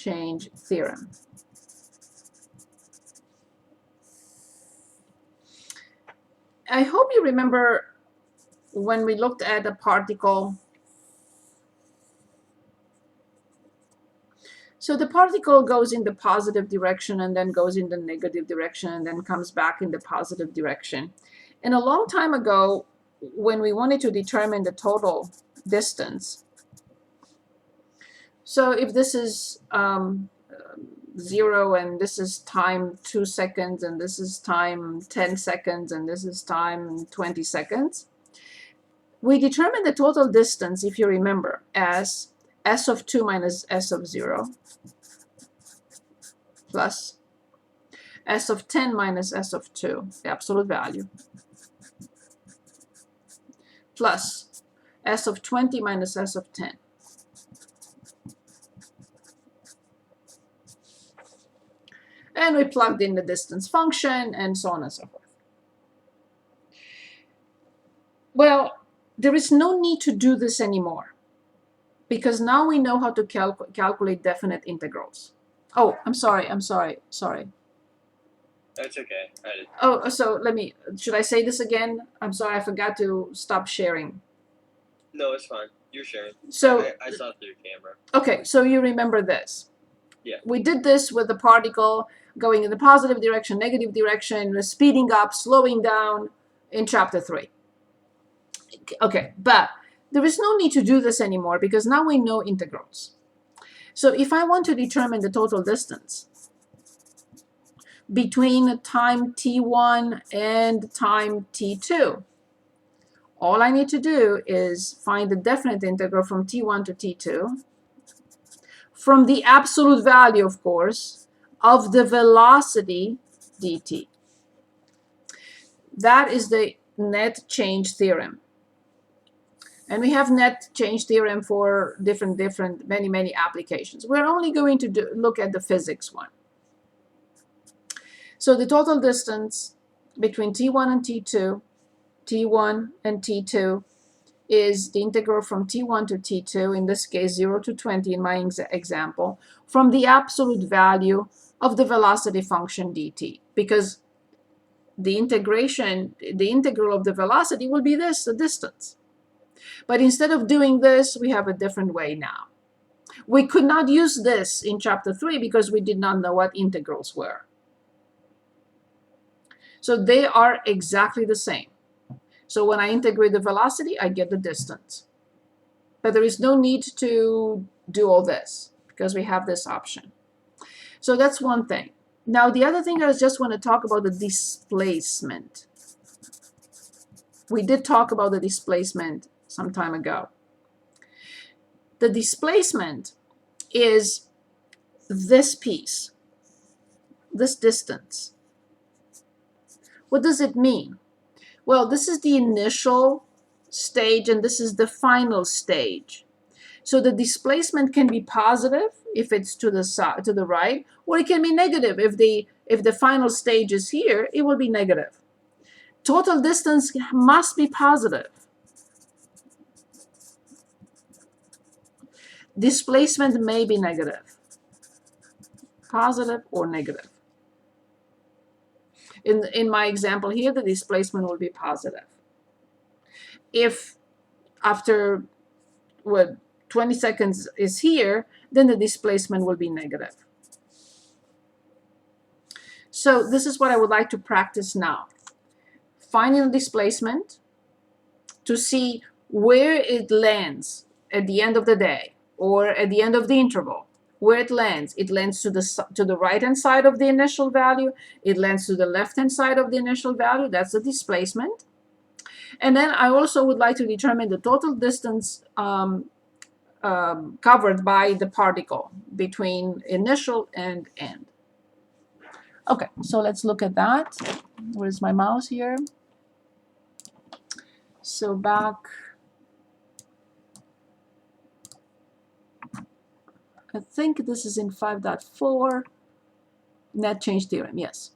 change theorem. I hope you remember when we looked at a particle. So the particle goes in the positive direction and then goes in the negative direction and then comes back in the positive direction. And a long time ago, when we wanted to determine the total distance, so if this is 0 and this is time 2 seconds and this is time 10 seconds and this is time 20 seconds, we determine the total distance, if you remember, as s of 2 minus s of 0 plus s of 10 minus s of 2, the absolute value, plus s of 20 minus s of 10. And we plugged in the distance function and so on and so forth. Well, there is no need to do this anymore because now we know how to calculate definite integrals. Oh, I'm sorry. That's okay. Oh, so should I say this again? I'm sorry, I forgot to stop sharing. No, it's fine. You're sharing. So I saw through your camera. Okay, so you remember this. Yeah. We did this with the particle going in the positive direction, negative direction, speeding up, slowing down in chapter 3. Okay, but there is no need to do this anymore because now we know integrals. So if I want to determine the total distance between time t1 and time t2, all I need to do is find the definite integral from t1 to t2 from the absolute value, of course, of the velocity dt. That is the net change theorem. And we have net change theorem for many applications. We're only going to look at the physics one. So the total distance between t1 and t2 is the integral from t1 to t2, in this case 0 to 20 in my example, from the absolute value of the velocity function dt, because the integral of the velocity will be this, the distance. But instead of doing this, we have a different way now. We could not use this in chapter 3 because we did not know what integrals were. So they are exactly the same. So when I integrate the velocity, I get the distance. But there is no need to do all this because we have this option. So that's one thing. Now, the other thing I just want to talk about the displacement. We did talk about the displacement some time ago. The displacement is this piece, this distance. What does it mean? Well, this is the initial stage and this is the final stage. So the displacement can be positive if it's to the side, to the right, or it can be negative. If the final stage is here, it will be negative. Total distance must be positive. Displacement may be negative, positive or negative. In my example here, the displacement will be positive. If after 20 seconds is here, then the displacement will be negative. So this is what I would like to practice now. Finding the displacement to see where it lands at the end of the day or at the end of the interval. Where it lands to the right-hand side of the initial value. It lands to the left-hand side of the initial value. That's the displacement. And then I also would like to determine the total distance covered by the particle between initial and end. Okay, so let's look at that. Where's my mouse here? So back. I think this is in 5.4, net change theorem, yes.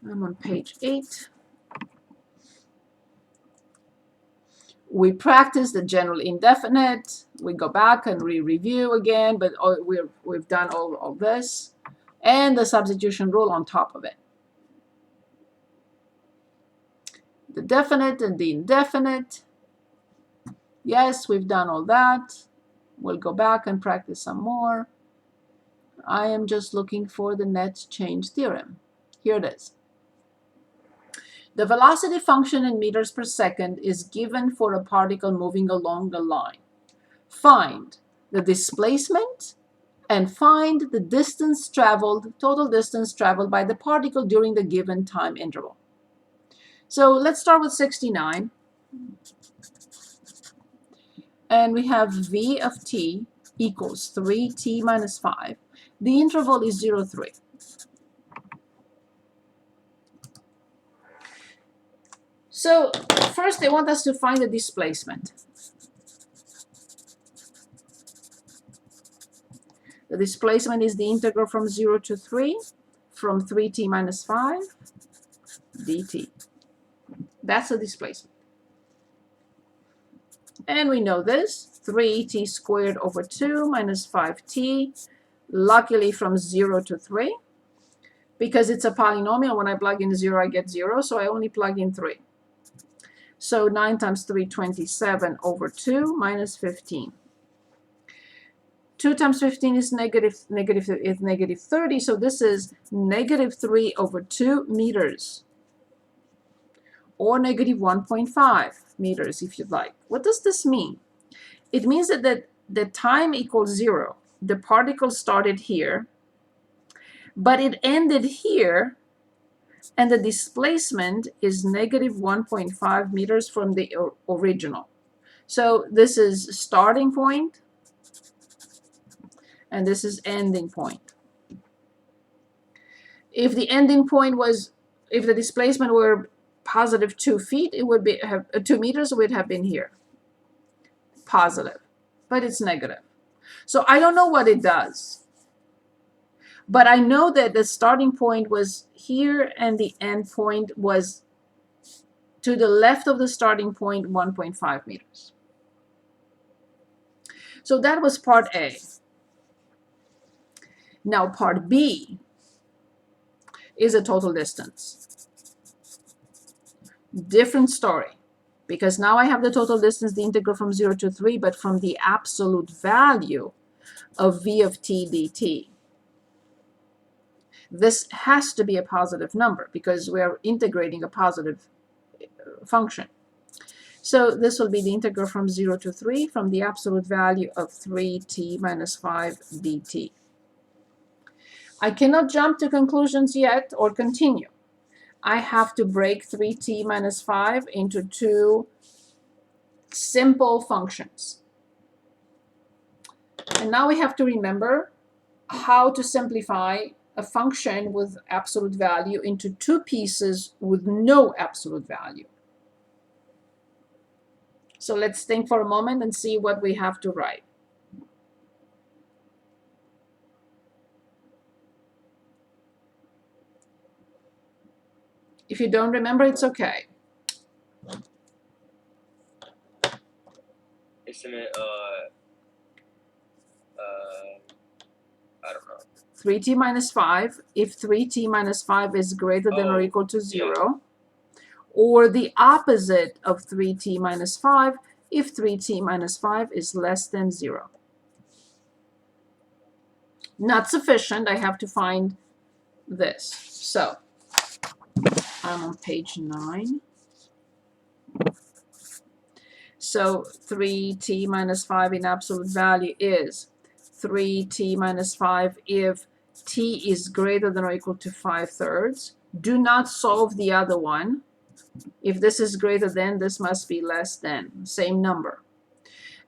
I'm on page 8. We practice the general indefinite. We go back and review again, but we've done all this. And the substitution rule on top of it. The definite and the indefinite. Yes, we've done all that. We'll go back and practice some more. I am just looking for the net change theorem. Here it is. The velocity function in meters per second is given for a particle moving along a line. Find the displacement and find the distance traveled, total distance traveled by the particle during the given time interval. So let's start with 69. And we have v of t equals 3t minus 5. The interval is 0, 3. So first they want us to find the displacement. The displacement is the integral from 0 to 3 from 3t minus 5 dt. That's the displacement. And we know this, 3t squared over 2 minus 5t, luckily from 0 to 3. Because it's a polynomial, when I plug in 0, I get 0, so I only plug in 3. So 9 times 3, 27 over 2 minus 15. 2 times 15 is negative 30, so this is negative 3 over 2 meters. Or negative 1.5 meters, if you'd like. What does this mean? It means that the time equals 0. The particle started here, but it ended here, and the displacement is negative 1.5 meters from the original. So this is starting point, and this is ending point. If the ending point was, if the displacement were positive 2 feet, it would be 2 meters, it would have been here. Positive, but it's negative. So I don't know what it does. But I know that the starting point was here and the end point was to the left of the starting point, 1.5 meters. So that was part A. Now part B is a total distance. Different story, because now I have the total distance, the integral from 0 to 3, but from the absolute value of v of t dt. This has to be a positive number because we are integrating a positive function. So this will be the integral from 0 to 3 from the absolute value of 3t minus 5 dt. I cannot jump to conclusions yet or continue. I have to break 3t minus 5 into 2 simple functions. And now we have to remember how to simplify a function with absolute value into 2 pieces with no absolute value. So let's think for a moment and see what we have to write. If you don't remember, it's okay. Estimate, I don't know. 3t minus 5, if 3t minus 5 is greater than or equal to 0. Yeah. Or the opposite of 3t minus 5, if 3t minus 5 is less than 0. Not sufficient, I have to find this. So, I'm on page 9. So 3t minus 5 in absolute value is 3t minus 5 if t is greater than or equal to 5/3. Do not solve the other one. If this is greater than, this must be less than. Same number.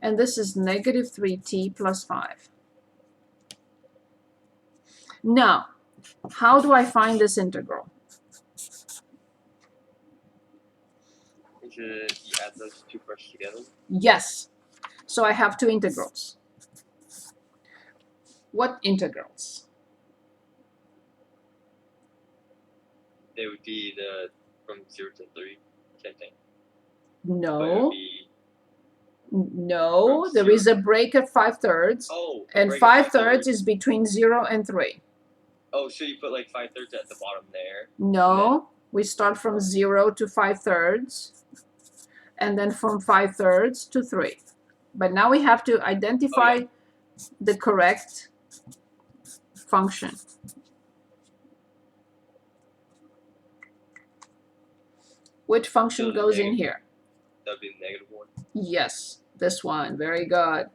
And this is negative 3t plus 5. Now, how do I find this integral? You add those 2 parts together? Yes. So I have 2 integrals. What integrals? It would be the from 0 to 3, same thing. But it would No, be no, from there is 0 a break at 5/3, oh, a and break at 5/3 is between 0 and 3. Oh, so you put like 5/3 at the bottom there. No, we start from 0 to 5/3, and then from 5/3 to 3. But now we have to identify the correct function. Which function So the goes in here? That would be the -1. Yes, this one. Very good.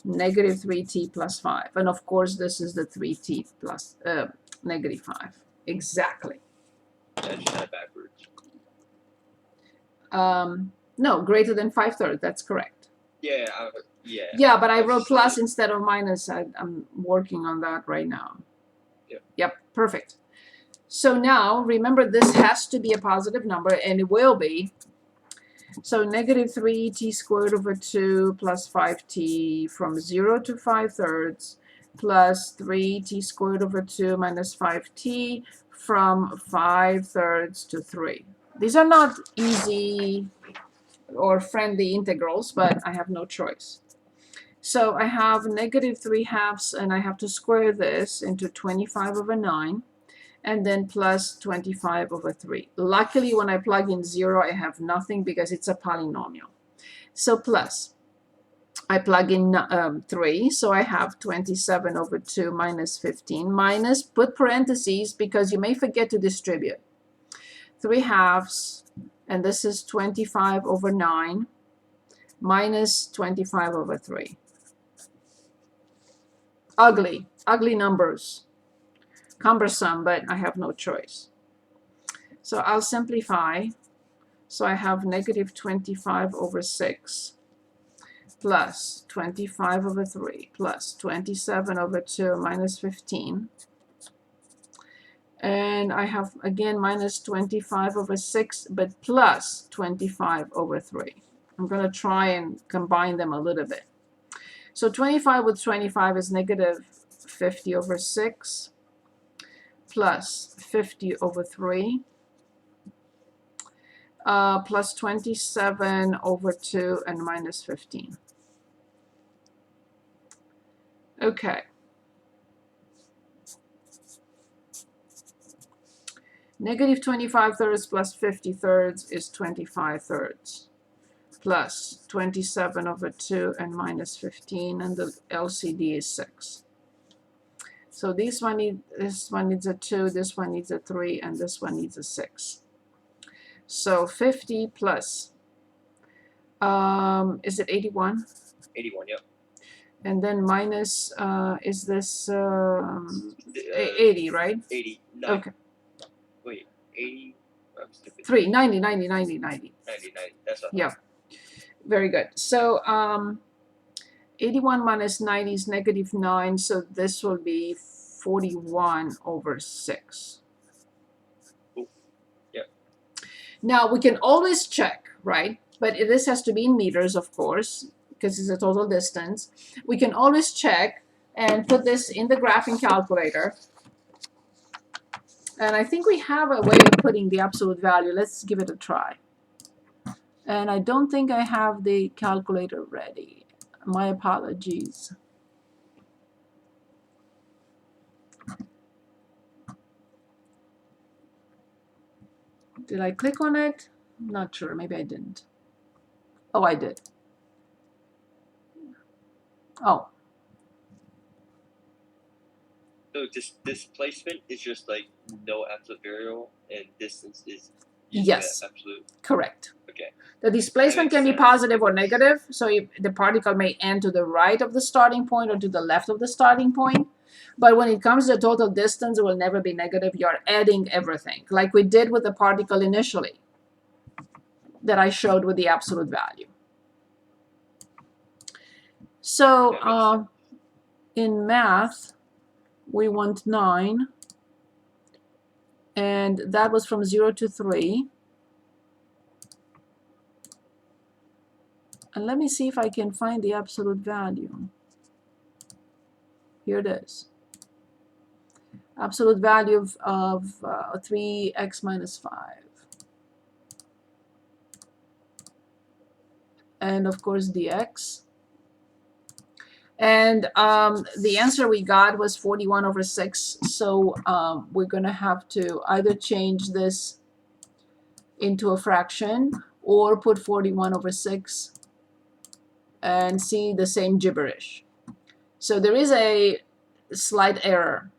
Negative 3t plus 5. And of course, this is the 3t plus negative 5. Exactly. I just had it backwards. No, greater than 5/3. That's correct. Yeah, Yeah, but I was wrote just plus like- instead of minus. I'm working on that right now. Yep. Yep, perfect. So now, remember, this has to be a positive number, and it will be. So negative 3t squared over 2 plus 5t from 0 to 5/3 plus 3t squared over 2 minus 5t from 5/3 to 3. These are not easy or friendly integrals, but I have no choice. So I have negative 3/2, and I have to square this into 25/9, and then plus 25/3. Luckily, when I plug in 0, I have nothing because it's a polynomial. So plus, I plug in 3, so I have 27/2 minus 15, minus, put parentheses because you may forget to distribute. 3/2, and this is 25/9 minus 25/3. Ugly numbers. Cumbersome, but I have no choice. So I'll simplify. So I have negative 25/6 plus 25/3 plus 27/2 minus 15. And I have, again, minus 25/6, but plus 25/3. I'm going to try and combine them a little bit. So 25 with 25 is negative 50/6 plus 50/3 plus 27/2 and minus 15. Okay. Negative 25/3 plus 50/3 is 25/3 plus 27/2 and minus 15, and the LCD is 6. So this one needs a 2, this one needs a 3, and this one needs a 6. So 50 plus, is it 81? 81, yep. And then minus, is this 80, right? 80. Okay. Wait, 80? I'm stupid. 90. 90. That's not Yeah. Very good. So 81 minus 90 is negative 9, so this will be 41/6. Yep. Now we can always check, right? But this has to be in meters, of course, because it's a total distance. We can always check and put this in the graphing calculator. And I think we have a way of putting the absolute value. Let's give it a try. And I don't think I have the calculator ready. My apologies. Did I click on it? I'm not sure. Maybe I didn't. Oh, I did. Oh, So displacement is just like no absolute variable, and distance is yes, absolute. correct. Okay. The displacement can be sense. positive or negative. So if the particle may end to the right of the starting point or to the left of the starting point. But when it comes to total distance, it will never be negative. You're adding everything, like we did with the particle initially that I showed with the absolute value. So in math, we want 9, and that was from 0 to 3. And let me see if I can find the absolute value. Here it is. absolute value of 3x minus 5. And of course dx. And the answer we got was 41 over 6. So we're going to have to either change this into a fraction or put 41 over 6 and see the same gibberish. So there is a slight error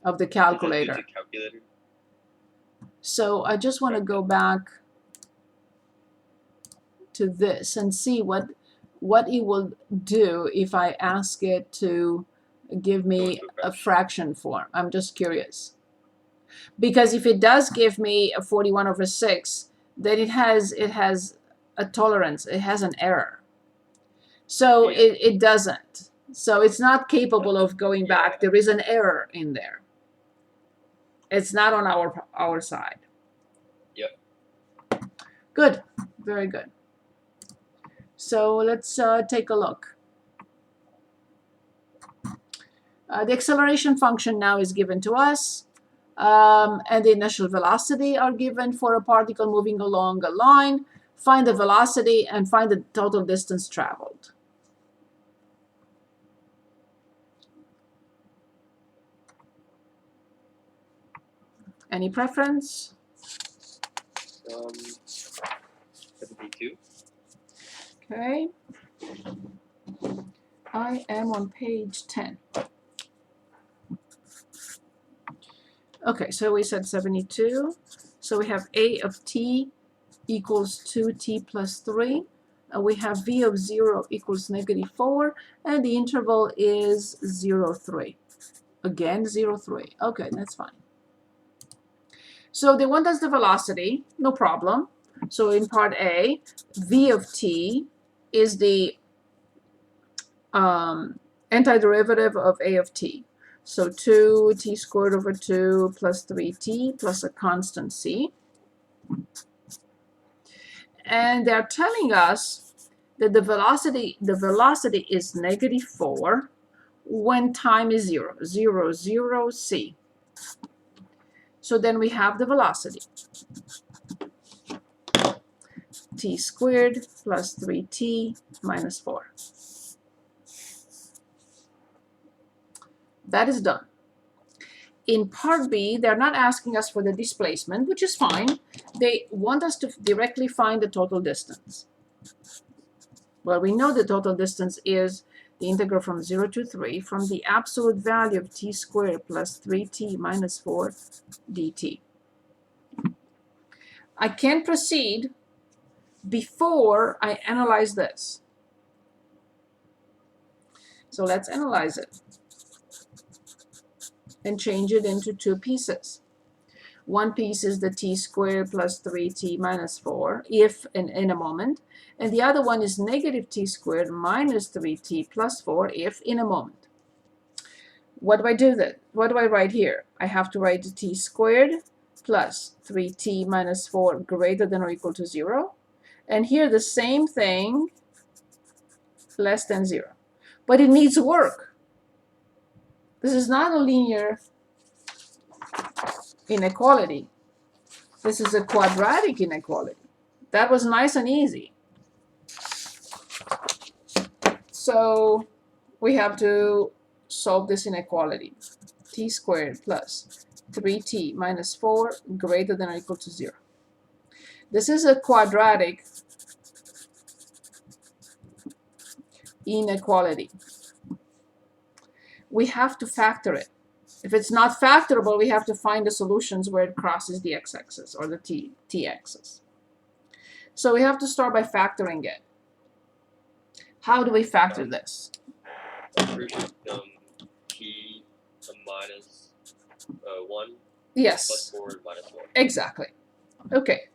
of the calculator. Is it due to calculator? So I just want to go back to this and see what it will do if I ask it to give me a fraction form. I'm just curious. Because if it does give me a 41 over 6, then it has a tolerance. It has an error. So Yeah. it doesn't. So it's not capable of going back. There is an error in there. It's not on our side. Yep. Good. Very good. So let's take a look. The acceleration function now is given to us, and the initial velocity are given for a particle moving along a line. Find the velocity and find the total distance traveled. Any preference? 72. Okay. I am on page 10. Okay, so we said 72. So we have A of t equals 2t plus 3. We have V of 0 equals negative 4. And the interval is 0, 3. Again, 0, 3. Okay, that's fine. So they want us the velocity. No problem. So in part A, V of t is the antiderivative of A of t. So 2t squared over 2 plus 3t plus a constant c. And they're telling us that the velocity is negative 4 when time is 0, 0, 0, c. So then we have the velocity. T squared plus 3t minus 4. That is done. In part B, they're not asking us for the displacement, which is fine. They want us to directly find the total distance. Well, we know the total distance is the integral from 0 to 3 from the absolute value of t squared plus 3t minus 4 dt. I can proceed before I analyze this. So let's analyze it and change it into two pieces. One piece is the t squared plus 3t minus 4, if in a moment, and the other one is negative t squared minus 3t plus 4, if in a moment. What do I do then? What do I write here? I have to write t squared plus 3t minus 4 greater than or equal to 0. And here the same thing, less than 0. But it needs work. This is not a linear inequality. This is a quadratic inequality. That was nice and easy. So we have to solve this inequality. T squared plus 3t minus 4 greater than or equal to 0. This is a quadratic inequality. We have to factor it. If it's not factorable, we have to find the solutions where it crosses the x-axis or the t-axis. So we have to start by factoring it. How do we factor this? First, t minus 1 Yes. plus 4 minus 1. Exactly. Okay.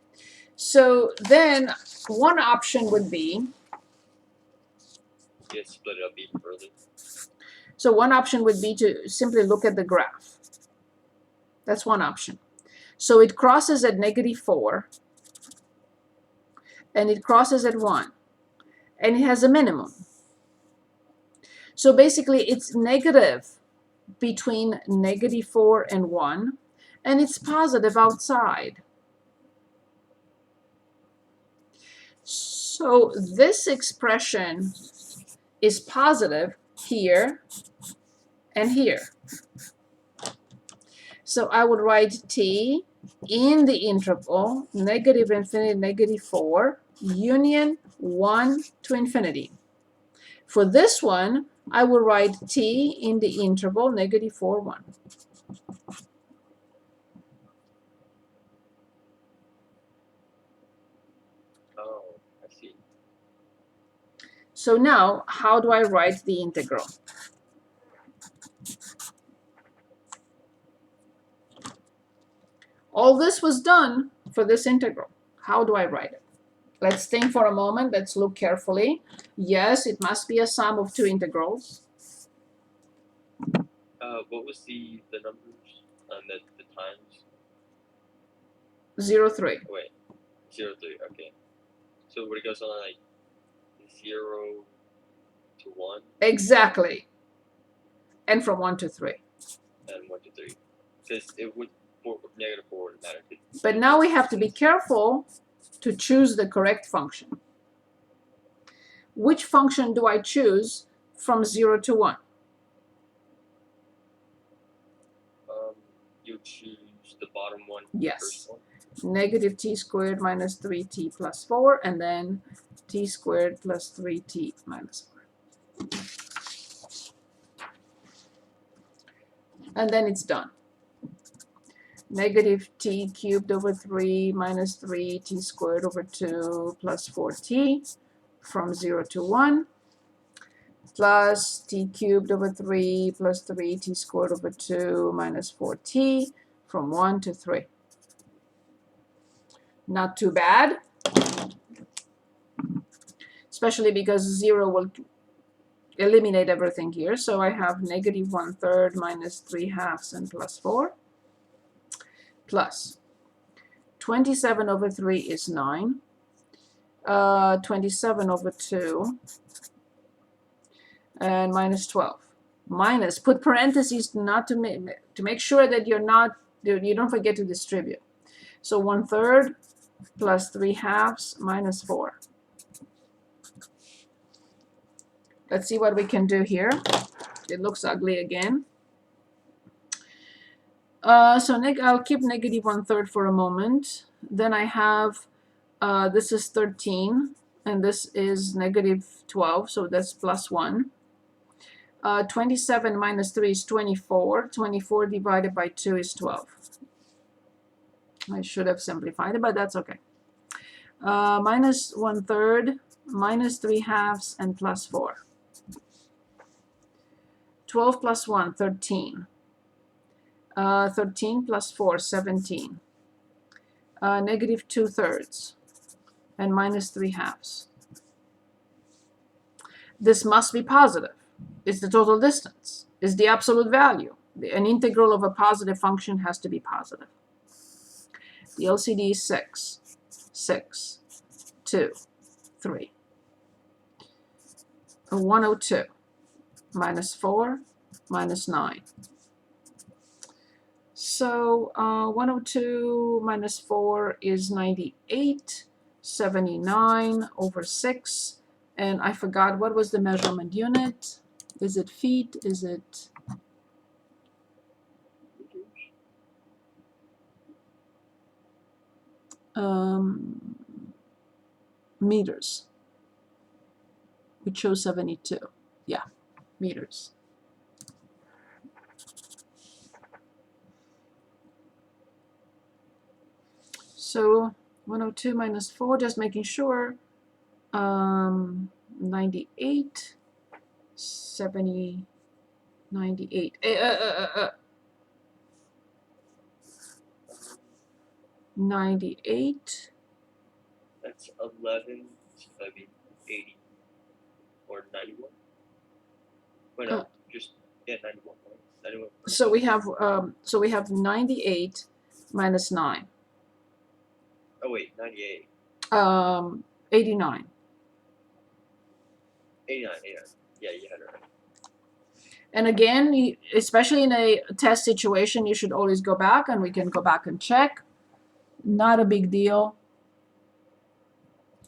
So then one option would be, You split it up even further. so one option would be to simply look at the graph. That's one option. So it crosses at negative 4, and it crosses at 1, and it has a minimum. So basically it's negative between -4 and 1, and it's positive outside. So this expression is positive here and here. So I would write t in the interval -∞, -4, union 1 to infinity. For this one, I will write t in the interval -4, 1. Oh, I see. So now, how do I write the integral? All this was done for this integral. How do I write it? Let's think for a moment. Let's look carefully. Yes, it must be a sum of two integrals. What was the numbers on the times? 0, 3. Wait, 0, 3. Okay. So when it goes on like 0 to 1 Exactly. And from 1 to 3. and 1 to 3, because it would -4 wouldn't matter. But now we have to be careful to choose the correct function. Which function do I choose from 0 to 1? You choose the bottom one. Yes. First one. -t squared minus 3t plus 4, and then t squared plus 3t minus 4. And then it's done. -t cubed over 3 minus 3t squared over 2 plus 4t from 0 to 1, plus t cubed over 3 plus 3t squared over 2 minus 4t from 1 to 3. Not too bad, especially because 0 will eliminate everything here. So I have -1/3 minus 3/2 and plus 4, plus 27 over 3 is 9, 27 over 2, and minus 12. Minus, put parentheses not to make sure that you don't forget to distribute. So 1/3 plus 3/2 minus 4. Let's see what we can do here. It looks ugly again. So I'll keep -1/3 for a moment. Then I have, this is 13, and this is -12, so that's plus 1. 27 minus 3 is 24. 24 divided by 2 is 12. I should have simplified it, but that's okay. Minus 1/3, minus 3/2, and plus 4. 12 plus 1, 13. 13 plus 4, 17. -2/3 and minus 3/2. This must be positive. It's the total distance. It's the absolute value. An integral of a positive function has to be positive. The LCD is 6, 6, 2, 3. 102 minus 4 minus 9. So 102 minus 4 is 98, 79 over 6. And I forgot, what was the measurement unit? Is it feet? Is it meters? We chose 72. Yeah, meters. So 102 minus 4, just making sure. 98, 70, 98. 98. That's 11. So that'd be 80 or 91. Wait, no, just 91. 91. So we have 98 minus 9. Oh wait, 98. 89. 89. Yeah, you had it right. And again, especially in a test situation, you should always go back, and we can go back and check. Not a big deal.